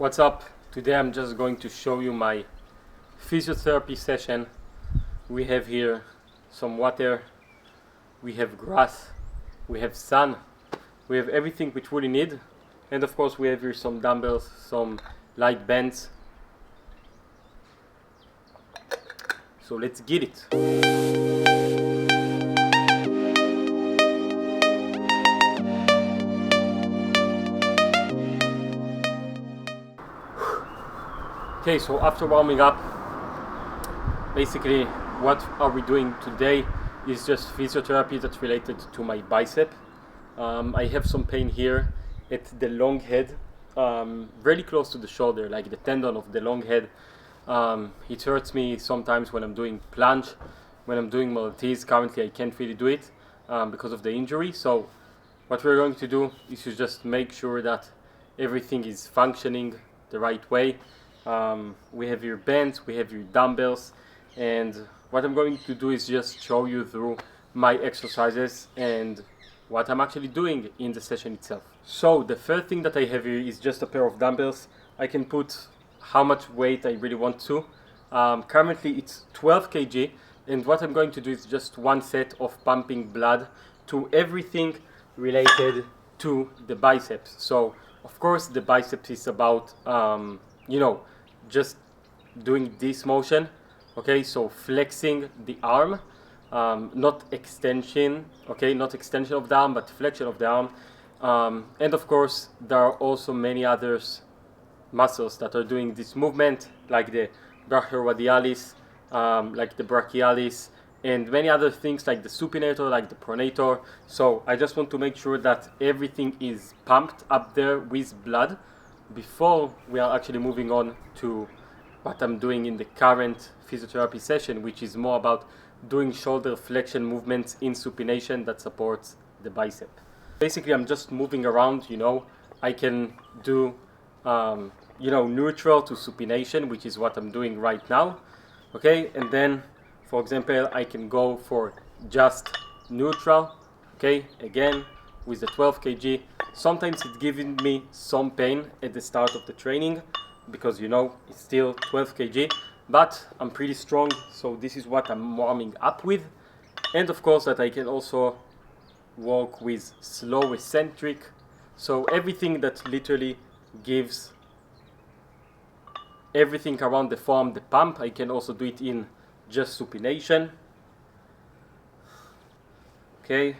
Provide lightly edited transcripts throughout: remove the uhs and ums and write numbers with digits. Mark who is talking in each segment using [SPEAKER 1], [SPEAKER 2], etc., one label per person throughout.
[SPEAKER 1] What's up? Today I'm just going to show you my physiotherapy session. We have here some water, we have grass, we have sun, we have everything which we need, and of course we have here some dumbbells, some light bands. So let's get it. Okay, so after warming up, basically what are we doing today is just physiotherapy that's related to my bicep. I have some pain here at the long head, really close to the shoulder, like the tendon of the long head. It hurts me sometimes when I'm doing plunge, when I'm doing Maltese. Currently I can't really do it because of the injury. So what we're going to do is to just make sure that everything is functioning the right way. We have your bands, we have your dumbbells, and what I'm going to do is just show you through my exercises and what I'm actually doing in the session itself. So the first thing that I have here is just a pair of dumbbells. I can put how much weight I really want to. Currently it's 12 kg, and what I'm going to do is just one set of pumping blood to everything related to the biceps. So of course the biceps is about just doing this motion, okay, so flexing the arm, not extension, okay, not extension of the arm, but flexion of the arm. And of course there are also many others muscles that are doing this movement, like the brachioradialis, like the brachialis, and many other things like the supinator, like the pronator. So I just want to make sure that everything is pumped up there with blood before we are actually moving on to what I'm doing in the current physiotherapy session, which is more about doing shoulder flexion movements in supination that supports the bicep. Basically I'm just moving around, I can do neutral to supination, which is what I'm doing right now, okay, and then for example I can go for just neutral, okay, again with the 12 kg. Sometimes it's giving me some pain at the start of the training because it's still 12 kg, but I'm pretty strong, so this is what I'm warming up with. And of course that I can also work with slow eccentric, so everything that literally gives everything around the forearm the pump. I can also do it in just supination, okay,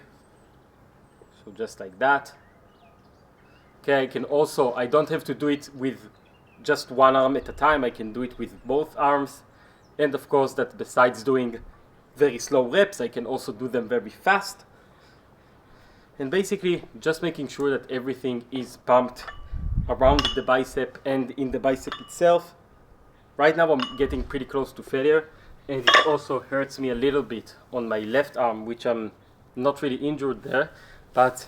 [SPEAKER 1] so just like that. Okay, I don't have to do it with just one arm at a time, I can do it with both arms. And of course that besides doing very slow reps, I can also do them very fast. And basically just making sure that everything is pumped around the bicep and in the bicep itself. Right now I'm getting pretty close to failure, and it also hurts me a little bit on my left arm, which I'm not really injured there, but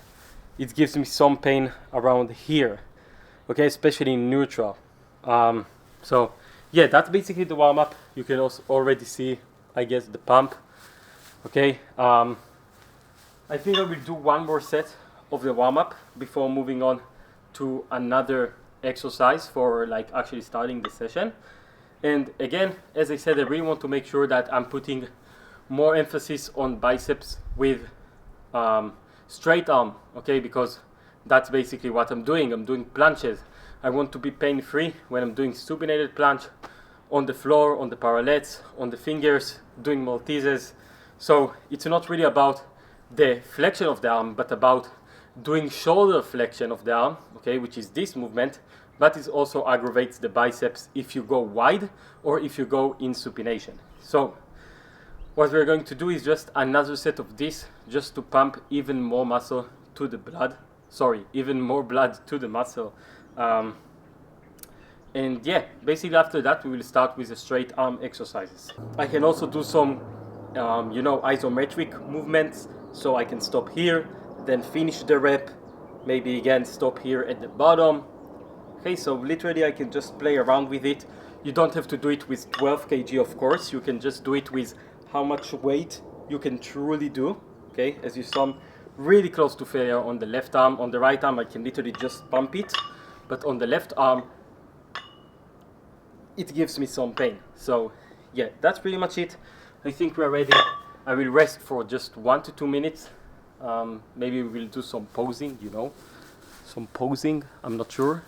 [SPEAKER 1] it gives me some pain around here, okay, especially in neutral. So yeah, that's basically the warm-up. You can also already see, I guess, the pump, okay. I think I will do one more set of the warm-up before moving on to another exercise for actually starting the session. And again, as I said, I really want to make sure that I'm putting more emphasis on biceps with straight arm, okay, because that's basically what I'm doing. I'm doing planches. I want to be pain-free when I'm doing supinated planche on the floor, on the parallettes, on the fingers, doing Malteses. So it's not really about the flexion of the arm, but about doing shoulder flexion of the arm, okay, which is this movement, but it also aggravates the biceps if you go wide or if you go in supination. So what we're going to do is just another set of this, just to pump even more muscle to the blood. Even more blood to the muscle. And yeah, basically after that we will start with the straight arm exercises. I can also do some, isometric movements. So I can stop here, then finish the rep, maybe again stop here at the bottom. Okay, so literally I can just play around with it. You don't have to do it with 12 kg, of course. You can just do it with how much weight you can truly do. Okay, as you saw, I'm really close to failure on the left arm. On the right arm I can literally just pump it, but on the left arm it gives me some pain. So yeah, that's pretty much it. I think we're ready. I will rest for just 1 to 2 minutes. Maybe we'll do some posing, some posing, I'm not sure.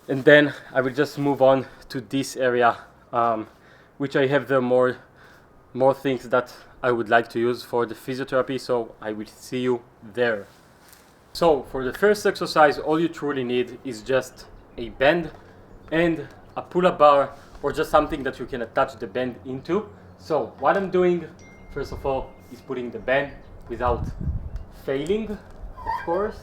[SPEAKER 1] And then I will just move on to this area, which I have the more things that I would like to use for the physiotherapy, so I will see you there. So for the first exercise, all you truly need is just a band and a pull-up bar, or just something that you can attach the band into. So what I'm doing, first of all, is putting the band without failing, of course.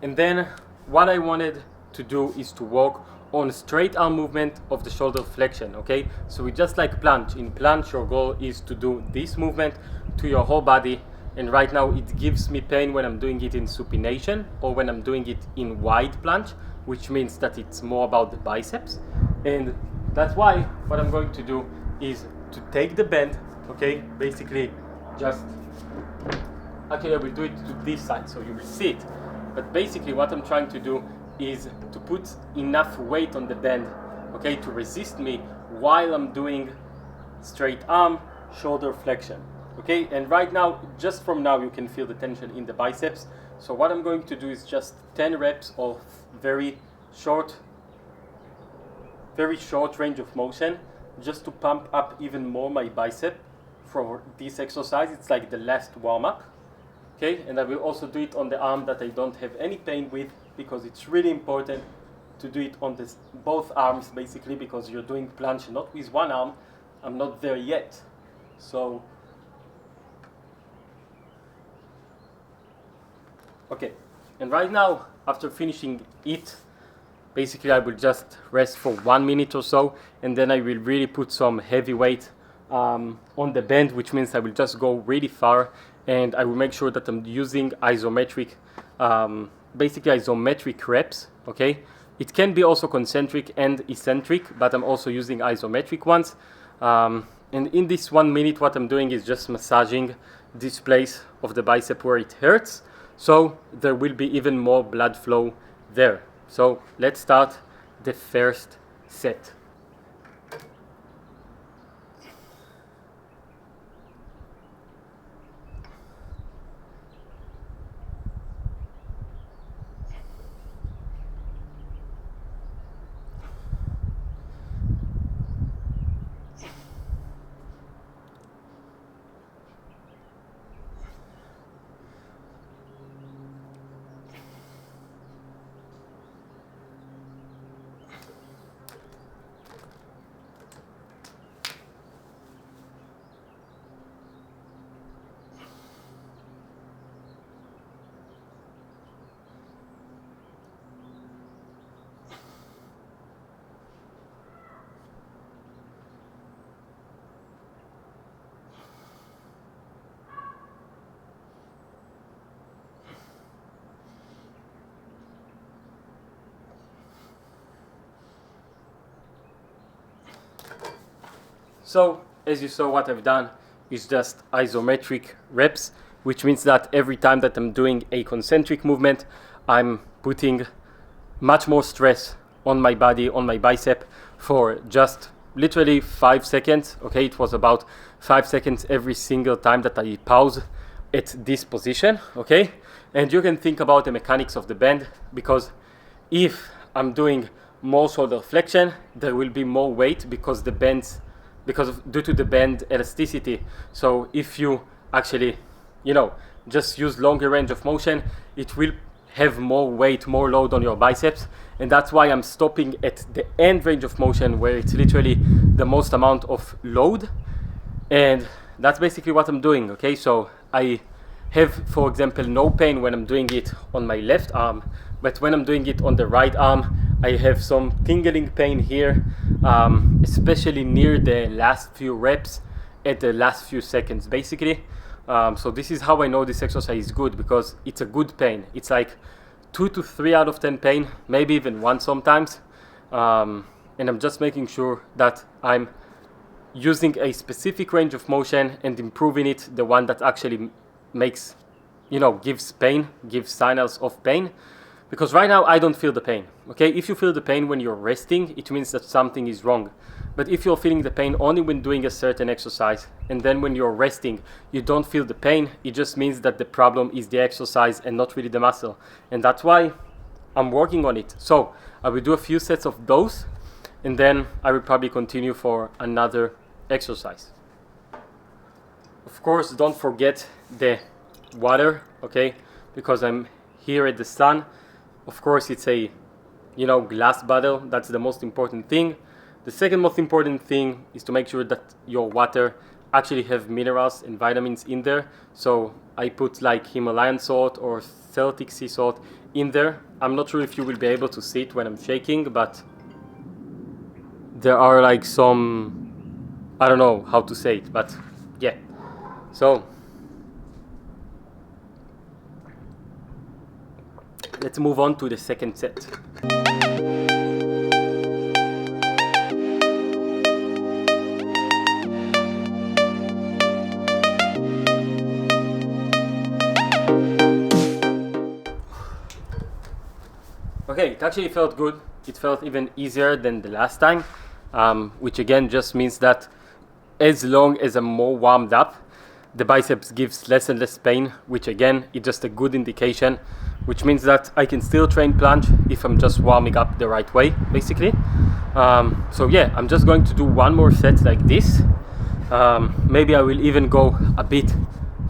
[SPEAKER 1] And then what I wanted to do is to work on straight arm movement of the shoulder flexion, okay? So we just like planche. In planche, your goal is to do this movement to your whole body. And right now it gives me pain when I'm doing it in supination or when I'm doing it in wide planche, which means that it's more about the biceps. And that's why what I'm going to do is to take the band, okay? Basically just, okay, I will do it to this side so you will see it. But basically what I'm trying to do is to put enough weight on the band, okay, to resist me while I'm doing straight arm shoulder flexion, okay? And right now, just from now, you can feel the tension in the biceps. So what I'm going to do is just 10 reps of very short range of motion, just to pump up even more my bicep for this exercise. It's like the last warm-up, okay? And I will also do it on the arm that I don't have any pain with, because it's really important to do it on both arms, basically, because you're doing planche not with one arm. I'm not there yet. So, okay. And right now, after finishing it, basically I will just rest for 1 minute or so, and then I will really put some heavy weight on the band, which means I will just go really far, and I will make sure that I'm using isometric basically isometric reps, okay? It can be also concentric and eccentric, but I'm also using isometric ones. And in this 1 minute, what I'm doing is just massaging this place of the bicep where it hurts, so there will be even more blood flow there. So let's start the first set. So, as you saw, what I've done is just isometric reps, which means that every time that I'm doing a concentric movement, I'm putting much more stress on my body, on my bicep, for just literally 5 seconds. Okay, it was about 5 seconds every single time that I pause at this position. Okay, and you can think about the mechanics of the band, because if I'm doing more shoulder flexion, there will be more weight because due to the band elasticity. So if you actually, just use longer range of motion, it will have more weight, more load on your biceps. And that's why I'm stopping at the end range of motion, where it's literally the most amount of load. And that's basically what I'm doing, okay? So I have, for example, no pain when I'm doing it on my left arm, but when I'm doing it on the right arm, I have some tingling pain here, especially near the last few reps, at the last few seconds, basically. So this is how I know this exercise is good, because it's a good pain. It's like 2 to 3 out of 10 pain, maybe even 1 sometimes. And I'm just making sure that I'm using a specific range of motion and improving it, the one that actually makes, gives pain, gives signals of pain. Because right now I don't feel the pain. Okay, if you feel the pain when you're resting, it means that something is wrong. But if you're feeling the pain only when doing a certain exercise, and then when you're resting you don't feel the pain, it just means that the problem is the exercise and not really the muscle. And that's why I'm working on it. So I will do a few sets of those, and then I will probably continue for another exercise. Of course, don't forget the water, okay, because I'm here at the sun. Of course, it's a glass bottle. That's the most important thing. The second most important thing is to make sure that your water actually have minerals and vitamins in there. So I put like Himalayan salt or Celtic sea salt in there. I'm not sure if you will be able to see it when I'm shaking, but there are like some, I don't know how to say it, but yeah. So let's move on to the second set. Okay, it actually felt good. It felt even easier than the last time, which again just means that as long as I'm more warmed up, the biceps gives less and less pain, which again is just a good indication, which means that I can still train planche if I'm just warming up the right way, basically. So yeah, I'm just going to do one more set like this. Maybe I will even go a bit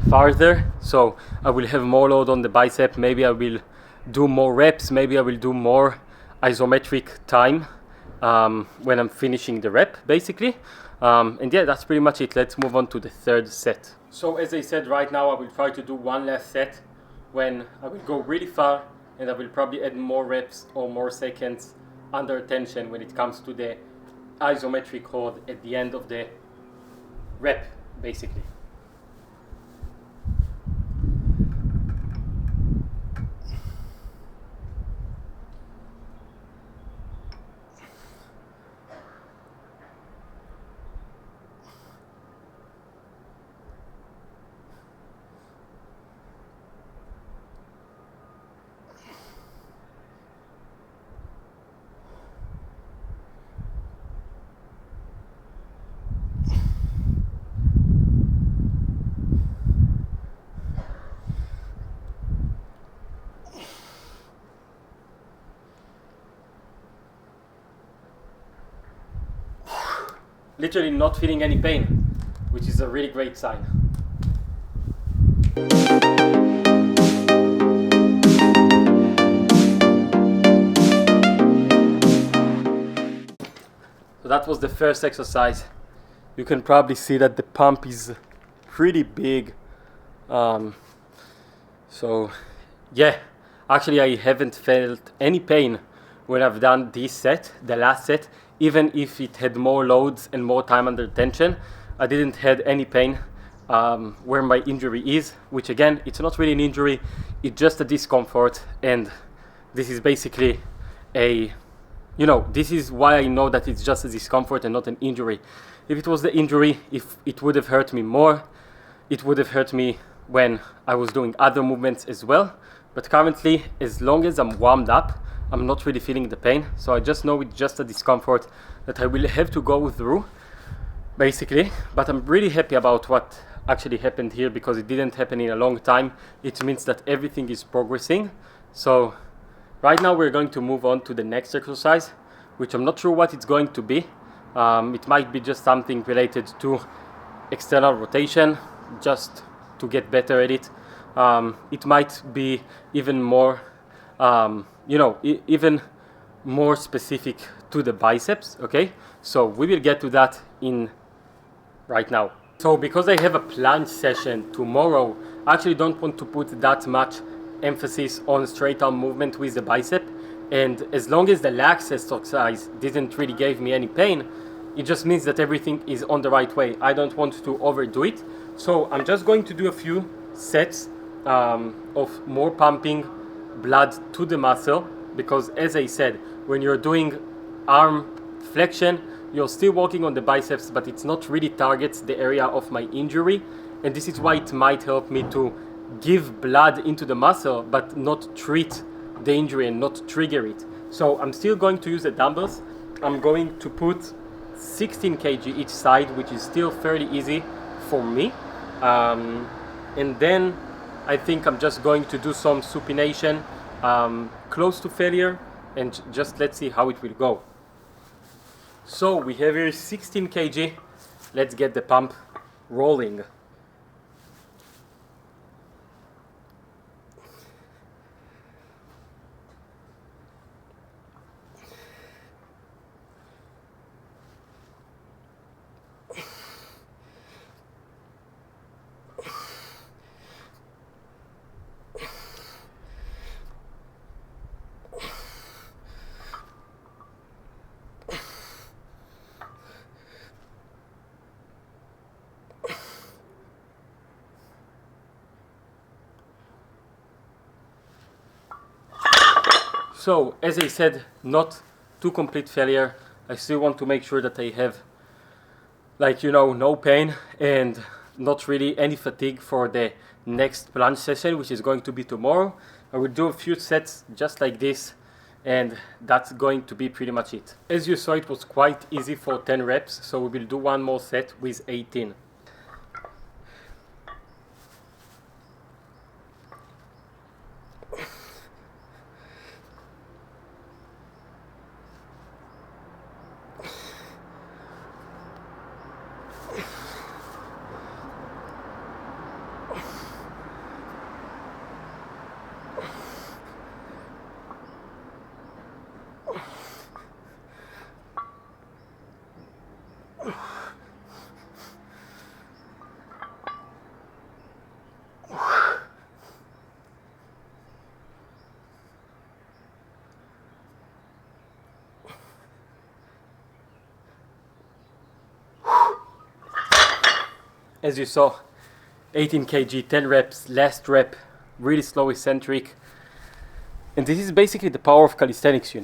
[SPEAKER 1] farther, so I will have more load on the bicep. Maybe I will do more reps, maybe I will do more isometric time when I'm finishing the rep, basically. And yeah, that's pretty much it. Let's move on to the third set. So as I said, right now I will try to do one last set when I will go really far, and I will probably add more reps or more seconds under tension when it comes to the isometric hold at the end of the rep, basically. Literally not feeling any pain, which is a really great sign. So that was the first exercise. You can probably see that the pump is pretty big. So yeah, actually I haven't felt any pain when I've done this set, the last set. Even if it had more loads and more time under tension, I didn't have any pain where my injury is, which again, it's not really an injury, it's just a discomfort. And this is basically this is why I know that it's just a discomfort and not an injury. If it was the injury, if it would have hurt me more, it would have hurt me when I was doing other movements as well. But currently, as long as I'm warmed up, I'm not really feeling the pain, so I just know it's just a discomfort that I will have to go through, basically. But I'm really happy about what actually happened here, because it didn't happen in a long time. It means that everything is progressing. So right now we're going to move on to the next exercise, which I'm not sure what it's going to be. It might be just something related to external rotation, just to get better at it. It might be even more even more specific to the biceps, okay? So we will get to that in right now. So because I have a planche session tomorrow, I actually don't want to put that much emphasis on straight arm movement with the bicep. And as long as the lax exercise didn't really give me any pain, it just means that everything is on the right way. I don't want to overdo it. So I'm just going to do a few sets of more pumping blood to the muscle, because as I said, when you're doing arm flexion, you're still working on the biceps, but it's not really targets the area of my injury. And this is why it might help me to give blood into the muscle, but not treat the injury and not trigger it. So I'm still going to use the dumbbells. I'm going to put 16 kg each side, which is still fairly easy for me. And then I think I'm just going to do some supination close to failure, and just let's see how it will go. So we have here 16 kg. Let's get the pump rolling. So, as I said, not too complete failure. I still want to make sure that I have, like, no pain and not really any fatigue for the next plunge session, which is going to be tomorrow. I will do a few sets just like this, and that's going to be pretty much it. As you saw, it was quite easy for 10 reps, so we will do one more set with 18. As you saw, 18 kg, 10 reps, last rep, really slow eccentric. And this is basically the power of calisthenics,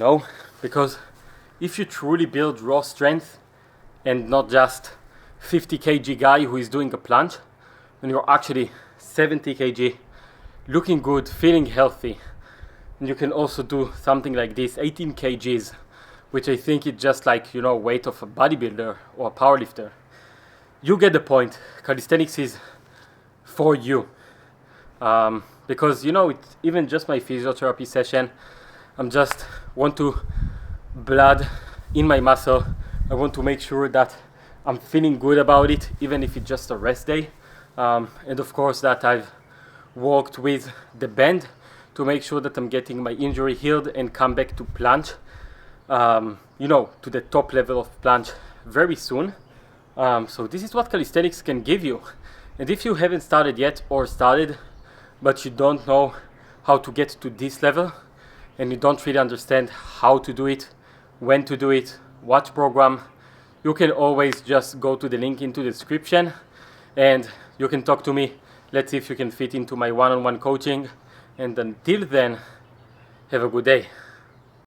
[SPEAKER 1] because if you truly build raw strength and not just 50 kg guy who is doing a plunge, when you're actually 70 kg, looking good, feeling healthy, and you can also do something like this, 18 kgs, which I think is just like, weight of a bodybuilder or a powerlifter. You get the point. Calisthenics is for you. Because, it's even just my physiotherapy session. I'm just want to blood in my muscle. I want to make sure that I'm feeling good about it, even if it's just a rest day. And of course that I've worked with the band to make sure that I'm getting my injury healed and come back to plunge, to the top level of plunge very soon. So this is what calisthenics can give you. And if you haven't started yet, or started but you don't know how to get to this level, and you don't really understand how to do it, when to do it, what program, you can always just go to the link into the description and you can talk to me. Let's see if you can fit into my one-on-one coaching. And until then, have a good day.